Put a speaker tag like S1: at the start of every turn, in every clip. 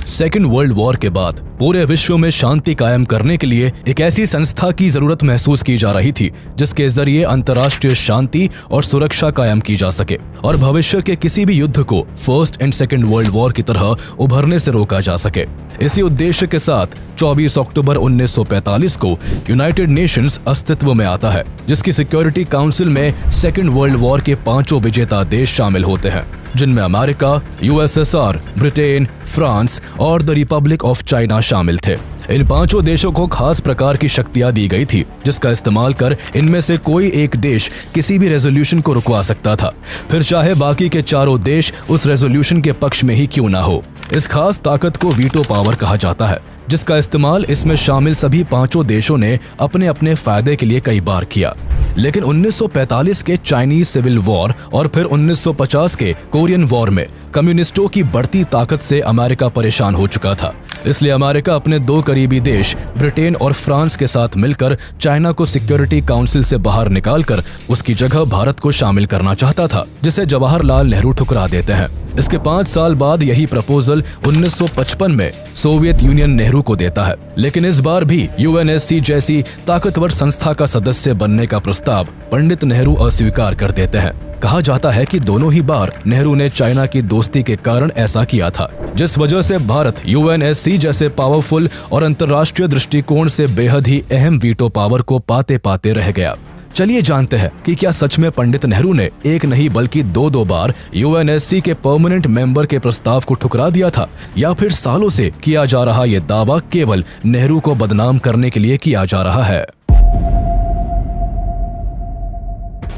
S1: Second world war के बाद पूरे विश्व में शांति कायम करने के लिए एक ऐसी संस्था की जरूरत महसूस की जा रही थी जिसके जरिए अंतर्राष्ट्रीय शांति और सुरक्षा कायम की जा सके और भविष्य के किसी भी युद्ध को first and second world war की तरह उभरने से रोका जा सके। इसी उद्देश्य के साथ 24 अक्टूबर 1945 को यूनाइटेड नेशंस अस्तित्व में आता है, जिसकी सिक्योरिटी काउंसिल में सेकेंड वर्ल्ड वॉर के 5 विजेता देश शामिल होते हैं, जिनमें अमेरिका, यूएसएसआर, ब्रिटेन, फ्रांस और द रिपब्लिक ऑफ चाइना शामिल थे। इन 5 देशों को खास प्रकार की शक्तियां दी गई थी जिसका इस्तेमाल कर इनमें से कोई एक देश किसी भी रेजोल्यूशन को रुकवा सकता था, फिर चाहे बाकी के 4 देश उस रेजोल्यूशन के पक्ष में ही क्यों ना हो। इस खास ताकत को वीटो पावर कहा जाता है, जिसका इस्तेमाल इसमें शामिल सभी 5 देशों ने अपने अपने फायदे के लिए कई बार किया। लेकिन 1945 के चाइनीज सिविल वॉर और फिर 1950 के कोरियन वॉर में कम्युनिस्टों की बढ़ती ताकत से अमेरिका परेशान हो चुका था। इसलिए अमेरिका अपने 2 करीबी देश ब्रिटेन और फ्रांस के साथ मिलकर चाइना को सिक्योरिटी काउंसिल से बाहर निकालकर उसकी जगह भारत को शामिल करना चाहता था, जिसे जवाहरलाल नेहरू ठुकरा देते हैं। इसके 5 साल बाद यही प्रपोजल 1955 में सोवियत यूनियन नेहरू को देता है, लेकिन इस बार भी यूएनएससी जैसी ताकतवर संस्था का सदस्य बनने का प्रस्ताव पंडित नेहरू अस्वीकार कर देते हैं। कहा जाता है कि दोनों ही बार नेहरू ने चाइना की दोस्ती के कारण ऐसा किया था, जिस वजह से भारत यूएनएससी जैसे पावरफुल और अंतर्राष्ट्रीय दृष्टिकोण से बेहद ही अहम वीटो पावर को पाते पाते रह गया। चलिए जानते हैं कि क्या सच में पंडित नेहरू ने एक नहीं बल्कि 2 बार यूएनएससी के परमानेंट मेंबर के प्रस्ताव को ठुकरा दिया था, या फिर सालों से किया जा रहा ये दावा केवल नेहरू को बदनाम करने के लिए किया जा रहा है।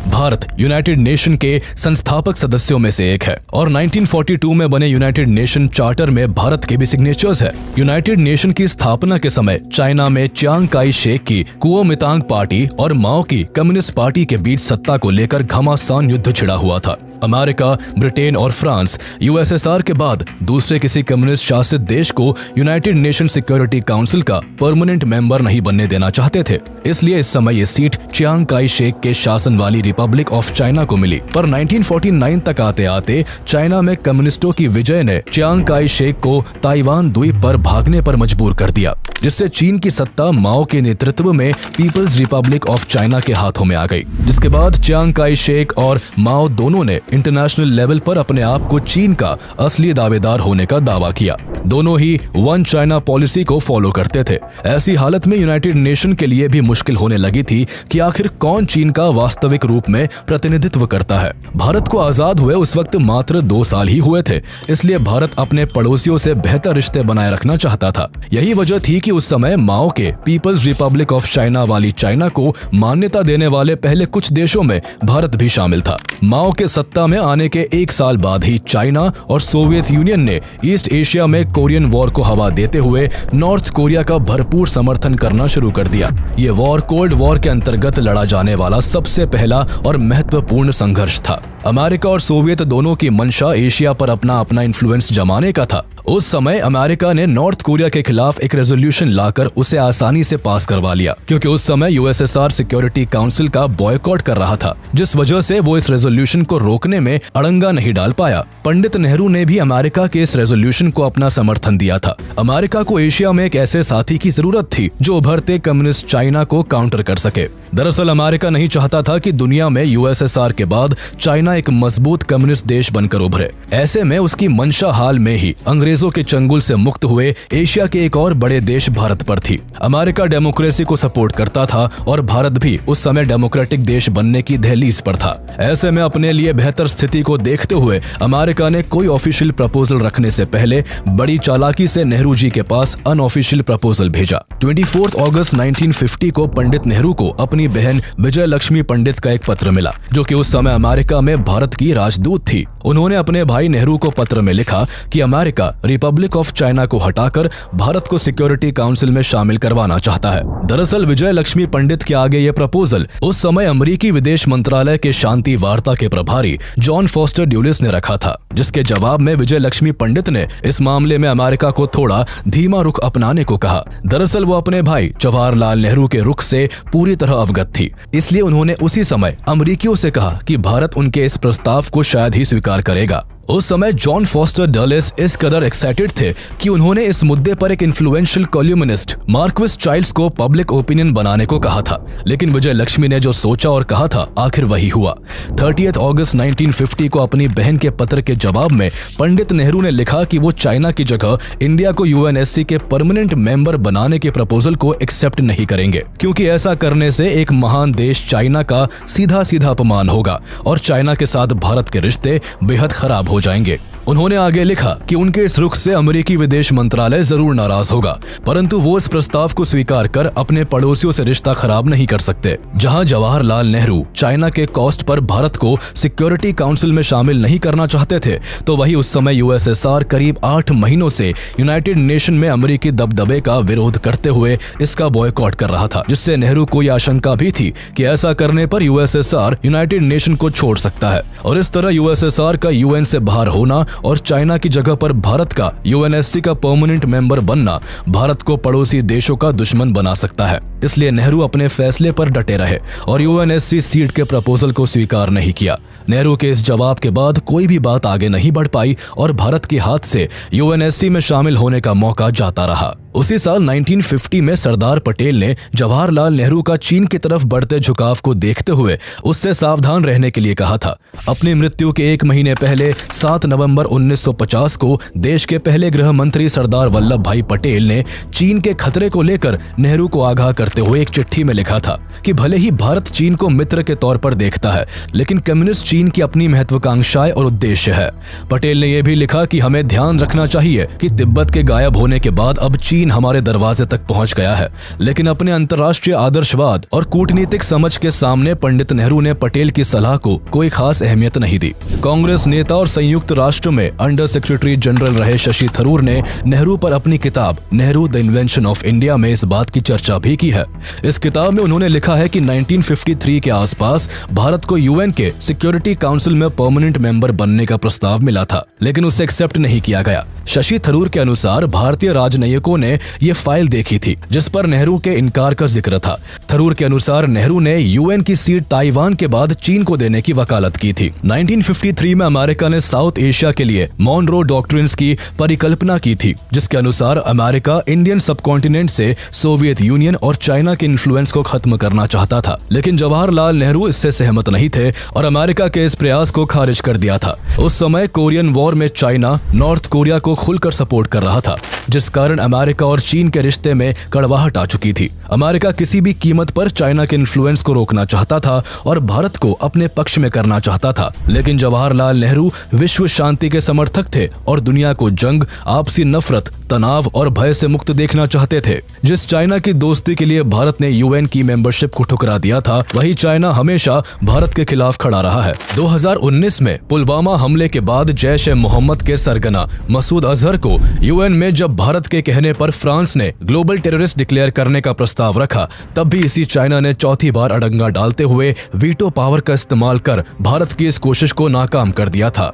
S1: भारत यूनाइटेड नेशन के संस्थापक सदस्यों में से एक है और 1942 में बने यूनाइटेड नेशन चार्टर में भारत के भी सिग्नेचर्स है। यूनाइटेड नेशन की स्थापना के समय चाइना में चियांग काई शेक की कुओमितांग पार्टी और माओ की कम्युनिस्ट पार्टी के बीच सत्ता को लेकर घमासान युद्ध छिड़ा हुआ था। अमेरिका, ब्रिटेन और फ्रांस यूएसएसआर के बाद दूसरे किसी कम्युनिस्ट शासित देश को यूनाइटेड नेशन सिक्योरिटी काउंसिल का परमानेंट मेंबर नहीं बनने देना चाहते थे। इसलिए इस समय ये सीट चियांग काई शेक के शासन वाली रिपब्लिक ऑफ चाइना को मिली। पर 1949 तक आते आते चाइना में कम्युनिस्टों की विजय ने चियांग काई शेक को ताइवान द्वीप पर भागने पर मजबूर कर दिया, जिससे चीन की सत्ता माओ के नेतृत्व में पीपल्स रिपब्लिक ऑफ चाइना के हाथों में आ गई। जिसके बाद चियांग काई शेक और माओ दोनों ने इंटरनेशनल लेवल पर अपने आप को चीन का असली दावेदार होने का दावा किया। दोनों ही वन चाइना पॉलिसी को फॉलो करते थे। ऐसी हालत में यूनाइटेड नेशन के लिए भी मुश्किल होने लगी थी कि आखिर कौन चीन का वास्तविक रूप में प्रतिनिधित्व करता है। भारत को आजाद हुए उस वक्त मात्र 2 साल ही हुए थे, इसलिए भारत अपने पड़ोसियों से बेहतर रिश्ते बनाए रखना चाहता था। यही वजह थी कि उस समय माओ के पीपल्स रिपब्लिक ऑफ चाइना वाली चाइना को मान्यता देने वाले पहले कुछ देशों में भारत भी शामिल था। माओ के सत्ता में आने के 1 साल बाद ही चाइना और सोवियत यूनियन ने ईस्ट एशिया में कोरियन वॉर को हवा देते हुए नॉर्थ कोरिया का भरपूर समर्थन करना शुरू कर दिया। ये वॉर कोल्ड वॉर के अंतर्गत लड़ा जाने वाला सबसे पहला और महत्वपूर्ण संघर्ष था। अमेरिका और सोवियत दोनों की मंशा एशिया पर अपना इन्फ्लुएंस जमाने का था। उस समय अमेरिका ने नॉर्थ कोरिया के खिलाफ एक रेजोल्यूशन लाकर उसे आसानी से पास करवा लिया, क्योंकि उस समय यूएसएसआर सिक्योरिटी काउंसिल का बॉयकॉट कर रहा था, जिस वजह से वो इस रेजोल्यूशन को रोकने में अड़ंगा नहीं डाल पाया। पंडित नेहरू ने भी अमेरिका के इस रेजोल्यूशन को अपना समर्थन दिया था। अमेरिका को एशिया में एक ऐसे साथी की जरूरत थी जो उभरते कम्युनिस्ट चाइना को काउंटर कर सके। दरअसल अमेरिका नहीं चाहता था कि दुनिया में यूएसएसआर के बाद चाइना एक मजबूत कम्युनिस्ट देश बनकर उभरे। ऐसे में उसकी मंशा हाल में ही अंग्रेजों के चंगुल से मुक्त हुए एशिया के एक और बड़े देश भारत पर थी। अमेरिका डेमोक्रेसी को सपोर्ट करता था और भारत भी उस समय डेमोक्रेटिक देश बनने की दहलीज पर था। ऐसे में अपने लिए बेहतर स्थिति को देखते हुए अमेरिका ने कोई ऑफिशियल प्रपोजल रखने से पहले बड़ी चालाकी से नेहरू जी के पास अनऑफिशियल प्रपोजल भेजा। 24 अगस्त 1950 को पंडित नेहरू को अपनी बहन विजय लक्ष्मी पंडित का एक पत्र मिला, जो कि उस समय अमेरिका में भारत की राजदूत थी। उन्होंने अपने भाई नेहरू को पत्र में लिखा कि अमेरिका रिपब्लिक ऑफ चाइना को हटाकर भारत को सिक्योरिटी काउंसिल में शामिल करवाना चाहता है। दरअसल विजय लक्ष्मी पंडित के आगे ये प्रपोजल उस समय अमेरिकी विदेश मंत्रालय के शांति वार्ता के प्रभारी जॉन फॉस्टर ड्यूलिस ने रखा था, जिसके जवाब में विजय लक्ष्मी पंडित ने इस मामले में अमेरिका को थोड़ा धीमा रुख अपनाने को कहा। दरअसल वो अपने भाई जवाहरलाल नेहरू के रुख से पूरी तरह अवगत थी, इसलिए उन्होंने उसी समय अमेरिकियों से कहा कि भारत उनके इस प्रस्ताव को शायद ही स्वीकार करेगा। उस समय जॉन फॉस्टर डलेस इस कदर एक्साइटेड थे कि उन्होंने इस मुद्दे पर एक इन्फ्लुएंशियल कॉलमनिस्ट मार्क्विस चाइल्ड्स को पब्लिक ओपिनियन बनाने को कहा था। लेकिन विजय लक्ष्मी ने जो सोचा और कहा था आखिर वही हुआ। 30 अगस्त 1950 को अपनी बहन के पत्र के जवाब में पंडित नेहरू ने लिखा कि वो चाइना की जगह इंडिया को यूएनएससी के परमानेंट मेंबर बनाने के प्रपोजल को एक्सेप्ट नहीं करेंगे, क्योंकि ऐसा करने से एक महान देश चाइना का सीधा सीधा अपमान होगा और चाइना के साथ भारत के रिश्ते बेहद खराब हो जाएंगे। उन्होंने आगे लिखा कि उनके इस रुख से अमेरिकी विदेश मंत्रालय जरूर नाराज होगा, परंतु वो इस प्रस्ताव को स्वीकार कर अपने पड़ोसियों से रिश्ता खराब नहीं कर सकते। जहां जवाहरलाल नेहरू चाइना के कॉस्ट पर भारत को सिक्योरिटी काउंसिल में शामिल नहीं करना चाहते थे, तो वही उस समय यूएसएसआर करीब 8 महीनों से यूनाइटेड नेशन में अमेरिकी दबदबे का विरोध करते हुए इसका बॉयकॉट कर रहा था, जिससे नेहरू को यह आशंका भी थी कि ऐसा करने पर यूएसएसआर यूनाइटेड नेशन को छोड़ सकता है और इस तरह यूएसएसआर का यूएन से बाहर होना और चाइना की जगह पर भारत का यूएनएससी का परमानेंट मेंबर बनना भारत को पड़ोसी देशों का दुश्मन बना सकता है। इसलिए नेहरू अपने फैसले पर डटे रहे और यूएनएससी सीट के प्रपोजल को स्वीकार नहीं किया। नेहरू के इस जवाब के बाद कोई भी बात आगे नहीं बढ़ पाई और भारत के हाथ से यूएनएससी में शामिल होने का मौका जाता रहा। उसी साल 1950 में सरदार पटेल ने जवाहरलाल नेहरू का चीन की तरफ बढ़ते झुकाव को देखते हुए उससे सावधान रहने के लिए कहा था। अपनी मृत्यु के 1 महीने पहले 7 नवंबर 1950 को देश के पहले गृह मंत्री सरदार वल्लभ भाई पटेल ने चीन के खतरे को लेकर नेहरू को आगाह करते हुए एक चिट्ठी में लिखा था कि भले ही भारत चीन को मित्र के तौर पर देखता है, लेकिन कम्युनिस्ट चीन की अपनी महत्वाकांक्षाएं और उद्देश्य है। पटेल ने यह भी लिखा कि हमें ध्यान रखना चाहिए कि तिब्बत के गायब होने के बाद अब चीन हमारे दरवाजे तक पहुंच गया है, लेकिन अपने अंतर्राष्ट्रीय आदर्शवाद और कूटनीतिक समझ के सामने पंडित नेहरू ने पटेल की सलाह को कोई खास अहमियत नहीं दी। कांग्रेस नेता और संयुक्त राष्ट्र में अंडर सेक्रेटरी जनरल रहे शशि थरूर ने नेहरू पर अपनी किताब Nehru the invention of India में इस बात की चर्चा भी की है। इस किताब में उन्होंने लिखा है कि 1953 के आसपास भारत को यूएन के सिक्योरिटी काउंसिल में परमानेंट मेंबर बनने का प्रस्ताव मिला था, लेकिन उसे एक्सेप्ट नहीं किया गया। शशि थरूर के अनुसार भारतीय राजनयिकों ने ये फाइल देखी थी जिस पर नेहरू के इनकार का जिक्र था। थरूर के अनुसार नेहरू ने यूएन की सीट ताइवान के बाद चीन को देने की वकालत की थी। 1953 में अमेरिका ने साउथ एशिया के लिए मॉनरो डॉक्ट्रिन्स की परिकल्पना की थी, जिसके अनुसार अमेरिका इंडियन सबकॉन्टिनेंट से सोवियत यूनियन और चाइना के इन्फ्लुएंस को खत्म करना चाहता था, लेकिन जवाहरलाल नेहरू इससे सहमत नहीं थे और अमेरिका के इस प्रयास को खारिज कर दिया था। उस समय कोरियन वॉर में चाइना नॉर्थ कोरिया को खुलकर सपोर्ट कर रहा था, जिस कारण अमेरिका और चीन के रिश्ते में कड़वाहट आ चुकी थी। अमेरिका किसी भी कीमत पर चाइना के इन्फ्लुएंस को रोकना चाहता था और भारत को अपने पक्ष में करना चाहता था, लेकिन जवाहरलाल नेहरू विश्व शांति के समर्थक थे और दुनिया को जंग, आपसी नफरत, तनाव और भय से मुक्त देखना चाहते थे। जिस चाइना की दोस्ती के लिए भारत ने यूएन की मेंबरशिप को ठुकरा दिया था, वही चाइना हमेशा भारत के खिलाफ खड़ा रहा है। 2019 में पुलवामा हमले के बाद जैश-ए-मोहम्मद के सरगना मसूद अजहर को यूएन में जब भारत के कहने पर फ्रांस ने ग्लोबल टेररिस्ट डिक्लेयर करने का प्रस्ताव रखा, तब भी इसी चाइना ने चौथी बार अड़ंगा डालते हुए वीटो पावर का इस्तेमाल कर भारत की इस कोशिश को नाकाम कर दिया था।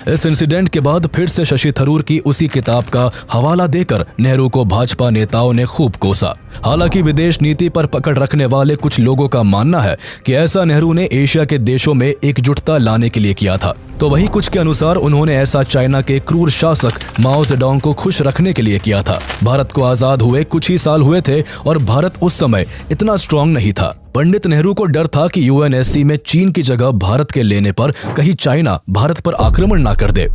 S1: इस इंसिडेंट के बाद फिर से शशि थरूर की उसी किताब का हवाला देकर नेहरू को भाजपा नेताओं ने खूब कोसा। हालांकि विदेश नीति पर पकड़ रखने वाले कुछ लोगों का मानना है कि ऐसा नेहरू ने एशिया के देशों में एकजुटता लाने के लिए किया था, तो वहीं कुछ के अनुसार उन्होंने ऐसा चाइना के क्रूर शासक माओ जेडोंग को खुश रखने के लिए किया था। भारत को आजाद हुए कुछ ही साल हुए थे और भारत उस समय इतना स्ट्रांग नहीं था। पंडित नेहरू को डर था कि यूएनएससी में चीन की जगह भारत के लेने पर कहीं चाइना भारत पर आक्रमण ना कर दे।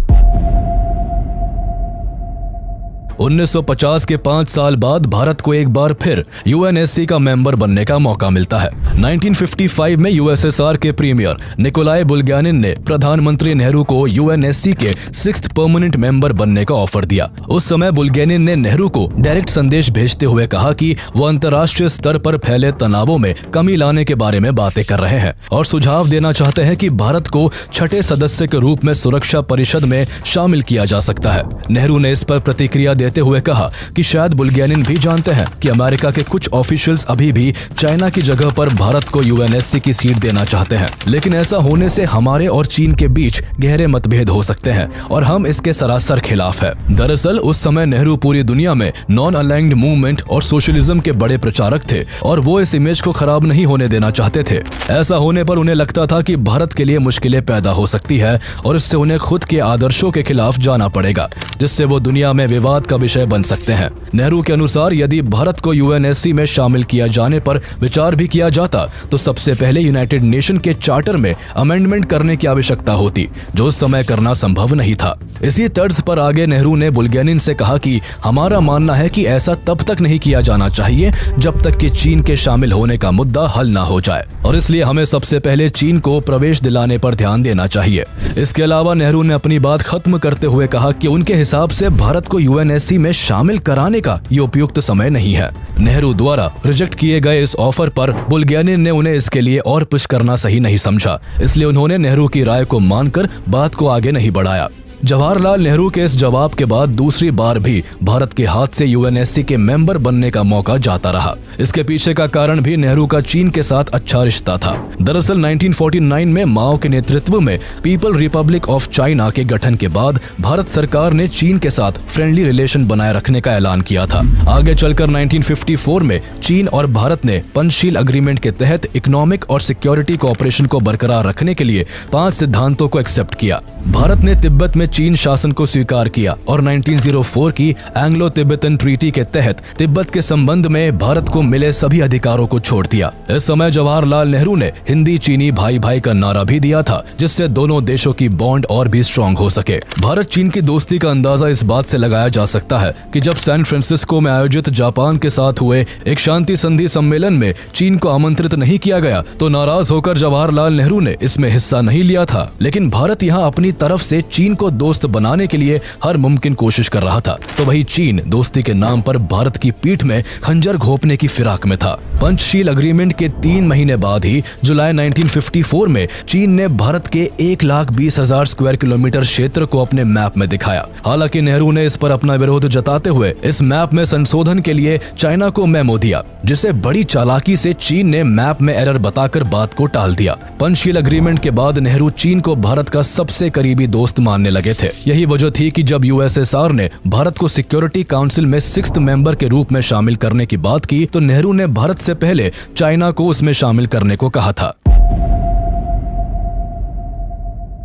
S1: 1950 के 5 साल बाद भारत को एक बार फिर यूएनएससी का मेंबर बनने का मौका मिलता है। 1955 में यूएसएसआर के प्रीमियर निकोलाई बुल्गैनिन ने प्रधानमंत्री नेहरू को यूएनएससी के 6th परमानेंट मेंबर बनने का ऑफर दिया। उस समय बुल्गैनिन ने नेहरू को डायरेक्ट संदेश भेजते हुए कहा कि वो अंतर्राष्ट्रीय स्तर पर फैले तनावों में कमी लाने के बारे में बातें कर रहे हैं और सुझाव देना चाहते हैं कि भारत को 6ठे सदस्य के रूप में सुरक्षा परिषद में शामिल किया जा सकता है। नेहरू ने इस पर प्रतिक्रिया देते कहते हुए कहा कि शायद बुल्गेनिन भी जानते हैं कि अमेरिका के कुछ ऑफिशियल्स अभी भी चाइना की जगह पर भारत को यूएनएससी की सीट देना चाहते हैं, लेकिन ऐसा होने से हमारे और चीन के बीच गहरे मतभेद हो सकते हैं और हम इसके सरासर खिलाफ है। दरअसल उस समय नेहरू पूरी दुनिया में नॉन अलाइन्ड मूवमेंट और सोशलिज्म के बड़े प्रचारक थे और वो इस इमेज को खराब नहीं होने देना चाहते थे। ऐसा होने पर उन्हें लगता था कि भारत के लिए मुश्किलें पैदा हो सकती है और इससे उन्हें खुद के आदर्शों के खिलाफ जाना पड़ेगा, जिससे वो दुनिया में विवाद का विषय बन सकते हैं। नेहरू के अनुसार यदि भारत को यूएनएससी में शामिल किया जाने पर विचार भी किया जाता तो सबसे पहले यूनाइटेड नेशन के चार्टर में अमेंडमेंट करने की आवश्यकता होती, जो उस समय करना संभव नहीं था। इसी तर्ज पर आगे नेहरू ने बुल्गेनिन से कहा कि हमारा मानना है कि ऐसा तब तक नहीं किया जाना चाहिए जब तक कि चीन के शामिल होने का मुद्दा हल ना हो जाए, और इसलिए हमें सबसे पहले चीन को प्रवेश दिलाने पर ध्यान देना चाहिए। इसके अलावा नेहरू ने अपनी बात खत्म करते हुए कहा कि उनके हिसाब से भारत को यूएनएससी में शामिल कराने का ये उपयुक्त समय नहीं है। नेहरू द्वारा रिजेक्ट किए गए इस ऑफर पर बुल्गेनिन ने उन्हें इसके लिए और पुश करना सही नहीं समझा, इसलिए उन्होंने नेहरू की राय को मानकर बात को आगे नहीं बढ़ाया। जवाहरलाल नेहरू के इस जवाब के बाद दूसरी बार भी भारत के हाथ से यूएनएससी के मेंबर बनने का मौका जाता रहा। इसके पीछे का कारण भी नेहरू का चीन के साथ अच्छा रिश्ता था। दरअसल 1949 में माओ के नेतृत्व में पीपल रिपब्लिक ऑफ चाइना के गठन के बाद भारत सरकार ने चीन के साथ फ्रेंडली रिलेशन बनाए रखने का ऐलान किया था। आगे चलकर 1954 में चीन और भारत ने पंचशील अग्रीमेंट के तहत इकोनॉमिक और सिक्योरिटी कोऑपरेशन को बरकरार रखने के लिए 5 सिद्धांतों को एक्सेप्ट किया। भारत ने तिब्बत में चीन शासन को स्वीकार किया और 1904 की एंग्लो तिब्बतन ट्रीटी के तहत तिब्बत के संबंध में भारत को मिले सभी अधिकारों को छोड़ दिया। इस समय जवाहरलाल नेहरू ने हिंदी चीनी भाई भाई का नारा भी दिया था, जिससे दोनों देशों की बॉन्ड और भी स्ट्रॉन्ग हो सके। भारत चीन की दोस्ती का अंदाजा इस बात से लगाया जा सकता है कि जब सैन फ्रांसिस्को में आयोजित जापान के साथ हुए एक शांति संधि सम्मेलन में चीन को आमंत्रित नहीं किया गया तो नाराज होकर जवाहरलाल नेहरू ने इसमें हिस्सा नहीं लिया था, लेकिन भारत यहाँ अपनी तरफ से चीन को दोस्त बनाने के लिए हर मुमकिन कोशिश कर रहा था, तो वही चीन दोस्ती के नाम पर भारत की पीठ में खंजर घोंपने की फिराक में था। पंचशील अग्रीमेंट के 3 महीने बाद ही जुलाई 1954 में चीन ने भारत के 1,20,000 स्क्वायर किलोमीटर क्षेत्र को अपने मैप में दिखाया। हालांकि नेहरू ने इस पर अपना विरोध जताते हुए इस मैप में संशोधन के लिए चाइना को मेमो दिया, जिसे बड़ी चालाकी से चीन ने मैप में एरर बताकर बात को टाल दिया। पंचशील अग्रीमेंट के बाद नेहरू चीन को भारत का सबसे करीबी दोस्त मानने लगे थे। यही वजह थी कि जब यूएसएसआर ने भारत को सिक्योरिटी काउंसिल में 6th मेंबर के रूप में शामिल करने की बात की तो नेहरू ने भारत से पहले चाइना को उसमें शामिल करने को कहा था।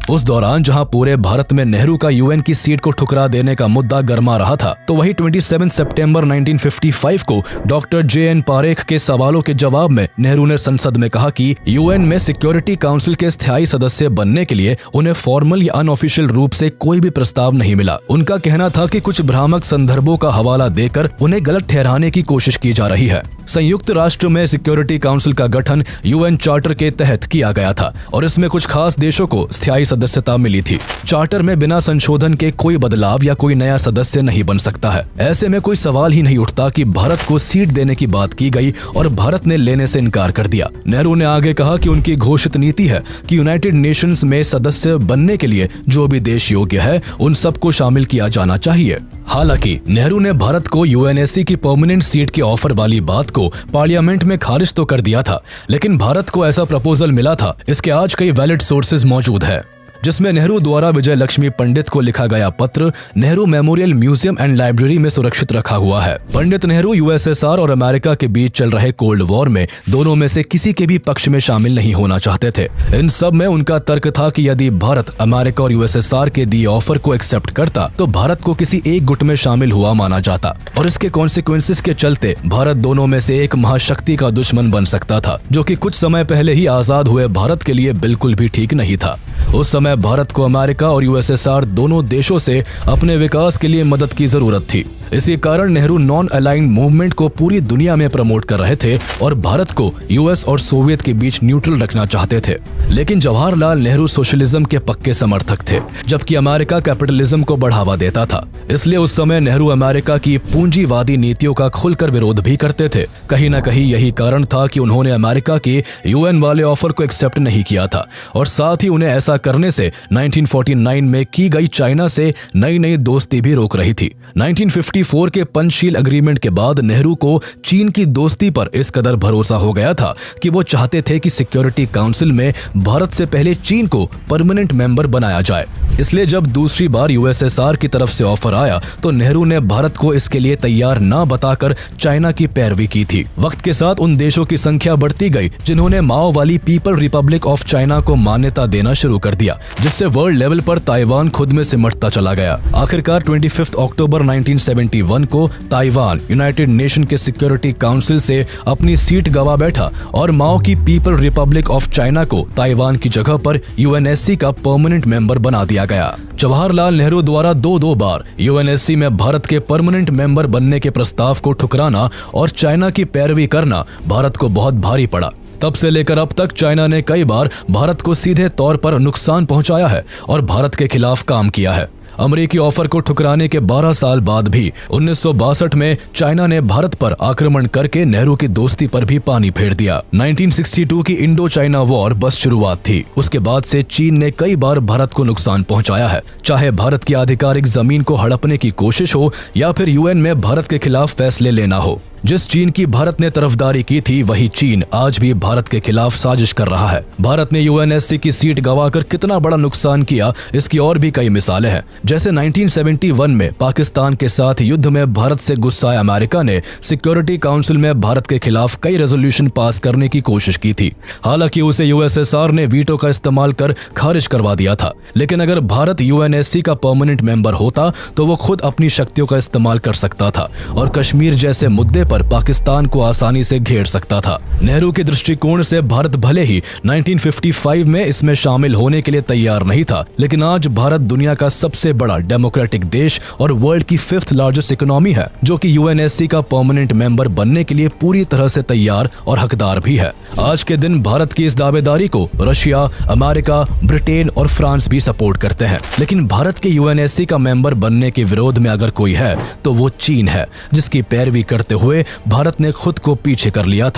S1: उस दौरान जहां पूरे भारत में नेहरू का यूएन की सीट को ठुकरा देने का मुद्दा गर्मा रहा था, तो वही 27 सितंबर 1955 को डॉक्टर JN पारेख के सवालों के जवाब में नेहरू ने संसद में कहा कि यूएन में सिक्योरिटी काउंसिल के स्थायी सदस्य बनने के लिए उन्हें फॉर्मल या अनऑफिशियल रूप से कोई भी प्रस्ताव नहीं मिला। उनका कहना था कि कुछ भ्रामक संदर्भों का हवाला देकर उन्हें गलत ठहराने की कोशिश की जा रही है। संयुक्त राष्ट्र में सिक्योरिटी काउंसिल का गठन यूएन चार्टर के तहत किया गया था और इसमें कुछ खास देशों को स्थायी सदस्यता मिली थी। चार्टर में बिना संशोधन के कोई बदलाव या कोई नया सदस्य नहीं बन सकता है। ऐसे में कोई सवाल ही नहीं उठता कि भारत को सीट देने की बात की गई और भारत ने लेने से इनकार कर दिया। नेहरू ने आगे कहा कि उनकी घोषित नीति है कि यूनाइटेड नेशंस में सदस्य बनने के लिए जो भी देश योग्य है उन सबको शामिल किया जाना चाहिए। हालांकि नेहरू ने भारत को यूएनएससी की परमानेंट सीट के ऑफर वाली बात को पार्लियामेंट में खारिज तो कर दिया था, लेकिन भारत को ऐसा प्रपोजल मिला था। इसके आज कई वैलिड सोर्सेज मौजूद है, जिसमें नेहरू द्वारा विजय लक्ष्मी पंडित को लिखा गया पत्र Nehru memorial museum and library में सुरक्षित रखा हुआ है। पंडित नेहरू यूएसएसआर और अमेरिका के बीच चल रहे कोल्ड वॉर में दोनों में से किसी के भी पक्ष में शामिल नहीं होना चाहते थे। इन सब में उनका तर्क था कि यदि भारत अमेरिका और यूएसएसआर के दिए ऑफर को एक्सेप्ट करता तो भारत को किसी एक गुट में शामिल हुआ माना जाता और इसके कॉन्सिक्वेंसेस के चलते भारत दोनों में से एक महाशक्ति का दुश्मन बन सकता था, जो कि कुछ समय पहले ही आजाद हुए भारत के लिए बिल्कुल भी ठीक नहीं था। उस समय भारत को अमेरिका और यूएसएसआर दोनों देशों से अपने विकास के लिए मदद की जरूरत थी। इसी कारण नेहरू नॉन अलाइन्ड मूवमेंट को पूरी दुनिया में प्रमोट कर रहे थे और भारत को यूएस और सोवियत के बीच न्यूट्रल रखना चाहते थे। लेकिन जवाहरलाल नेहरू सोशलिज्म के पक्के समर्थक थे, जबकि अमेरिका कैपिटलिज्म को बढ़ावा देता था। इसलिए उस समय नेहरू अमेरिका की पूंजीवादी नीतियों का खुलकर विरोध भी करते थे। कहीं न कहीं यही कारण था कि उन्होंने अमेरिका के यूएन वाले ऑफर को एक्सेप्ट नहीं किया था और साथ ही उन्हें ऐसा करने से 1949 में की गई चाइना से नई दोस्ती भी रोक रही थी। 1950 1954 के पंचशील एग्रीमेंट के बाद नेहरू को चीन की दोस्ती पर इस कदर भरोसा हो गया था कि वो चाहते थे कि सिक्योरिटी काउंसिल में भारत से पहले चीन को परमानेंट मेंबर बनाया जाए। इसलिए जब दूसरी बार यूएसएसआर की तरफ से ऑफर आया तो नेहरू ने भारत को इसके लिए तैयार ना बताकर चाइना की पैरवी की थी। वक्त के साथ उन देशों की संख्या बढ़ती गई जिन्होंने माओ वाली पीपल रिपब्लिक ऑफ चाइना को मान्यता देना शुरू कर दिया, जिससे वर्ल्ड लेवल पर ताइवान खुद में सिमटता चला गया। आखिरकार 25 अक्टूबर 1971 को ताइवान यूनाइटेड नेशन के सिक्योरिटी काउंसिल से अपनी सीट गवा बैठा और माओ की पीपल रिपब्लिक ऑफ चाइना को ताइवान की जगह पर यूएनएससी का परमानेंट मेंबर बना दिया गया। जवाहरलाल नेहरू द्वारा दो बार यूएनएससी में भारत के परमानेंट मेंबर बनने के प्रस्ताव को ठुकराना और चाइना की पैरवी करना भारत को बहुत भारी पड़ा। तब से लेकर अब तक चाइना ने कई बार भारत को सीधे तौर पर नुकसान पहुंचाया है और भारत के खिलाफ काम किया है। अमेरिकी ऑफर को ठुकराने के 12 साल बाद भी 1962 में चाइना ने भारत पर आक्रमण करके नेहरू की दोस्ती पर भी पानी फेर दिया। 1962 की इंडो चाइना वॉर बस शुरुआत थी। उसके बाद से चीन ने कई बार भारत को नुकसान पहुंचाया है, चाहे भारत की आधिकारिक जमीन को हड़पने की कोशिश हो या फिर यूएन में भारत के खिलाफ फैसले लेना हो। जिस चीन की भारत ने तरफदारी की थी वही चीन आज भी भारत के खिलाफ साजिश कर रहा है। भारत ने यूएनएससी की सीट गंवाकर कितना बड़ा नुकसान किया, इसकी और भी कई मिसालें हैं। जैसे 1971 में पाकिस्तान के साथ युद्ध में भारत से गुस्साए अमेरिका ने सिक्योरिटी काउंसिल में भारत के खिलाफ कई रेजोल्यूशन पास करने की कोशिश की थी। हालांकि उसे यूएसएसआर ने वीटो का इस्तेमाल कर खारिज करवा दिया था। लेकिन अगर भारत यूएनएससी का परमानेंट मेंबर होता तो वो खुद अपनी शक्तियों का इस्तेमाल कर सकता था और कश्मीर जैसे मुद्दे पर पाकिस्तान को आसानी से घेर सकता था। नेहरू के दृष्टिकोण से भारत भले ही 1955 में इसमें शामिल होने के लिए तैयार नहीं था, लेकिन आज भारत दुनिया का सबसे बड़ा डेमोक्रेटिक देश और वर्ल्ड की 5th लार्जेस्ट इकोनॉमी है, जो कि यूएनएससी का परमानेंट मेंबर बनने के लिए पूरी तरह से तैयार और हकदार भी है। आज के दिन भारत की इस दावेदारी को रशिया, अमेरिका, ब्रिटेन और फ्रांस भी सपोर्ट करते हैं। लेकिन भारत के यूएनएससी का मेंबर बनने के विरोध में अगर कोई है तो वो चीन है, जिसकी पैरवी करते हुए भारत ने खुद को पीछे कर लिया था।